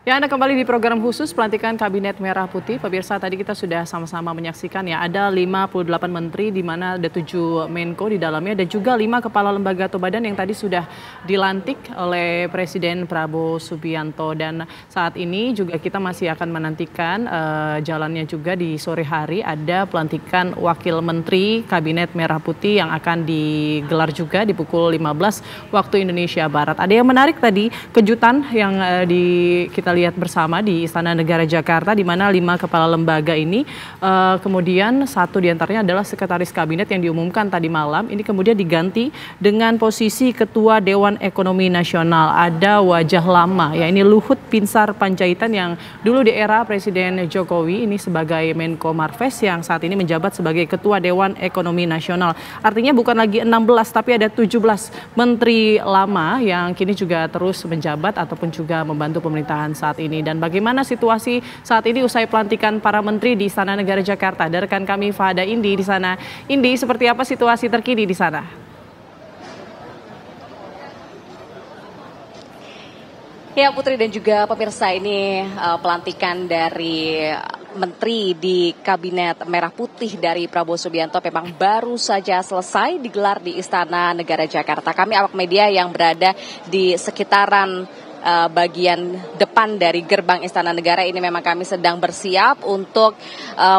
Ya, Anda kembali di program khusus pelantikan Kabinet Merah Putih. Pemirsa, tadi kita sudah sama-sama menyaksikan ya, ada 58 menteri di mana ada 7 Menko di dalamnya dan juga 5 kepala lembaga atau badan yang tadi sudah dilantik oleh Presiden Prabowo Subianto. Dan saat ini juga kita masih akan menantikan jalannya juga di sore hari ada pelantikan Wakil Menteri Kabinet Merah Putih yang akan digelar juga di pukul 15 waktu Indonesia Barat. Ada yang menarik tadi, kejutan yang kita lihat bersama di Istana Negara Jakarta, di mana 5 kepala lembaga ini kemudian satu diantaranya adalah Sekretaris Kabinet yang diumumkan tadi malam, ini kemudian diganti dengan posisi Ketua Dewan Ekonomi Nasional. Ada wajah lama, ya ini Luhut Binsar Panjaitan yang dulu di era Presiden Jokowi ini sebagai Menko Marves yang saat ini menjabat sebagai Ketua Dewan Ekonomi Nasional. Artinya bukan lagi 16 tapi ada 17 menteri lama yang kini juga terus menjabat ataupun juga membantu pemerintahan saat ini. Dan bagaimana situasi saat ini usai pelantikan para menteri di Istana Negara Jakarta? Ada rekan kami Fahada Indi di sana. Indi, seperti apa situasi terkini di sana? Ya Putri dan juga pemirsa, ini pelantikan dari menteri di Kabinet Merah Putih dari Prabowo Subianto memang baru saja selesai digelar di Istana Negara Jakarta. Kami awak media yang berada di sekitaran bagian depan dari gerbang Istana Negara ini memang kami sedang bersiap untuk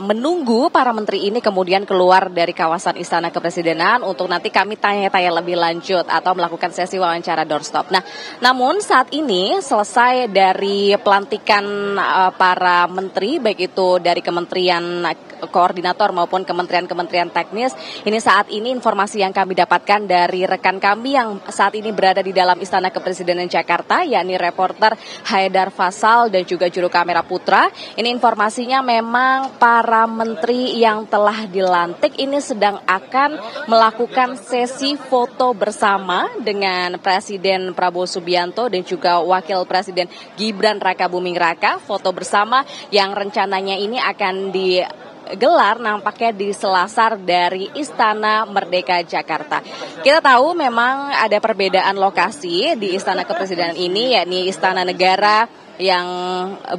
menunggu para menteri ini kemudian keluar dari kawasan Istana Kepresidenan untuk nanti kami tanya-tanya lebih lanjut atau melakukan sesi wawancara doorstop. Nah, namun saat ini selesai dari pelantikan para menteri, baik itu dari Kementerian Koordinator maupun kementerian-kementerian teknis. Ini saat ini informasi yang kami dapatkan dari rekan kami yang saat ini berada di dalam Istana Kepresidenan Jakarta, yakni reporter Haidar Fasal dan juga juru kamera Putra. Ini informasinya memang para menteri yang telah dilantik ini sedang akan melakukan sesi foto bersama dengan Presiden Prabowo Subianto dan juga Wakil Presiden Gibran Rakabuming Raka. Foto bersama yang rencananya ini akan digelar nampaknya di selasar dari Istana Merdeka Jakarta. Kita tahu memang ada perbedaan lokasi di Istana Kepresidenan ini, yakni Istana Negara yang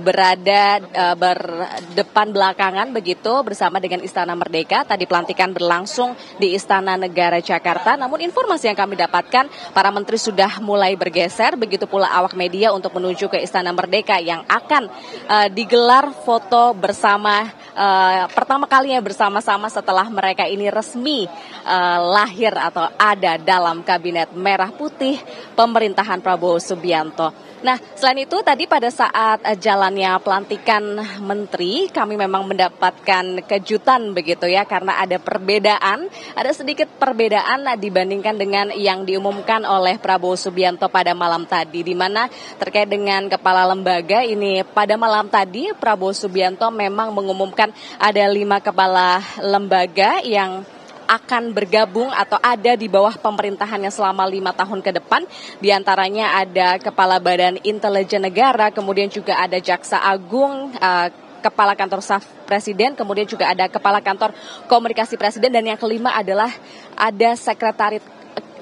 berada berdepan belakangan begitu bersama dengan Istana Merdeka. Tadi pelantikan berlangsung di Istana Negara Jakarta. Namun informasi yang kami dapatkan, para menteri sudah mulai bergeser, begitu pula awak media untuk menuju ke Istana Merdeka yang akan digelar foto bersama pertama kalinya bersama-sama setelah mereka ini resmi lahir atau ada dalam Kabinet Merah Putih pemerintahan Prabowo Subianto. Nah, selain itu tadi pada saat jalannya pelantikan menteri, kami memang mendapatkan kejutan begitu ya, karena ada sedikit perbedaan dibandingkan dengan yang diumumkan oleh Prabowo Subianto pada malam tadi, di mana terkait dengan kepala lembaga ini pada malam tadi Prabowo Subianto memang mengumumkan ada 5 kepala lembaga yang akan bergabung atau ada di bawah pemerintahannya selama 5 tahun ke depan. Di antaranya ada Kepala Badan Intelijen Negara, kemudian juga ada Jaksa Agung, Kepala Kantor Staf Presiden, kemudian juga ada Kepala Kantor Komunikasi Presiden, dan yang kelima adalah ada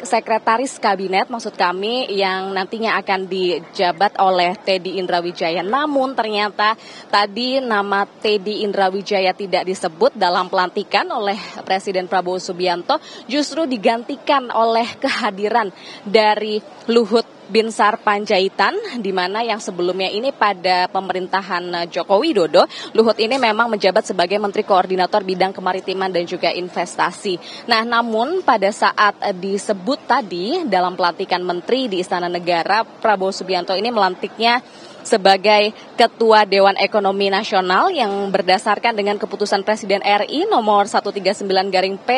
Sekretaris Kabinet, maksud kami, yang nantinya akan dijabat oleh Teddy Indrawijaya. Namun ternyata tadi nama Teddy Indrawijaya tidak disebut dalam pelantikan oleh Presiden Prabowo Subianto, justru digantikan oleh kehadiran dari Luhut Binsar Panjaitan, di mana yang sebelumnya ini pada pemerintahan Joko Widodo, Luhut ini memang menjabat sebagai Menteri Koordinator Bidang Kemaritiman dan juga Investasi. Nah, namun pada saat disebut tadi dalam pelantikan menteri di Istana Negara, Prabowo Subianto ini melantiknya sebagai Ketua Dewan Ekonomi Nasional yang berdasarkan dengan keputusan Presiden RI nomor 139/P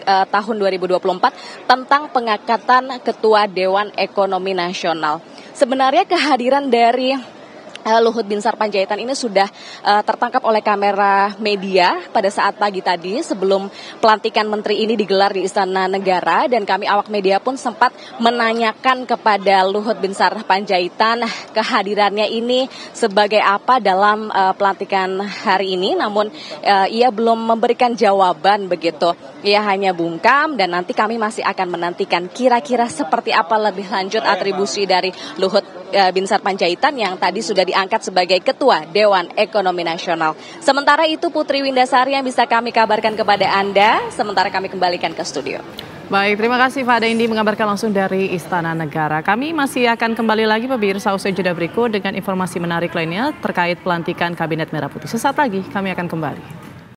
tahun 2024 tentang pengangkatan Ketua Dewan Ekonomi Nasional. Sebenarnya kehadiran dari Luhut Binsar Panjaitan ini sudah tertangkap oleh kamera media pada saat pagi tadi sebelum pelantikan menteri ini digelar di Istana Negara, dan kami awak media pun sempat menanyakan kepada Luhut Binsar Panjaitan kehadirannya ini sebagai apa dalam pelantikan hari ini, namun ia belum memberikan jawaban begitu. Ia hanya bungkam, dan nanti kami masih akan menantikan kira-kira seperti apa lebih lanjut atribusi dari Luhut Binsar Panjaitan yang tadi sudah diangkat sebagai Ketua Dewan Ekonomi Nasional. Sementara itu Putri Windasari yang bisa kami kabarkan kepada Anda, sementara kami kembalikan ke studio. Baik, terima kasih Fada Indi mengabarkan langsung dari Istana Negara. Kami masih akan kembali lagi pemirsa usai jeda berikut dengan informasi menarik lainnya terkait pelantikan Kabinet Merah Putih. Sesaat lagi kami akan kembali.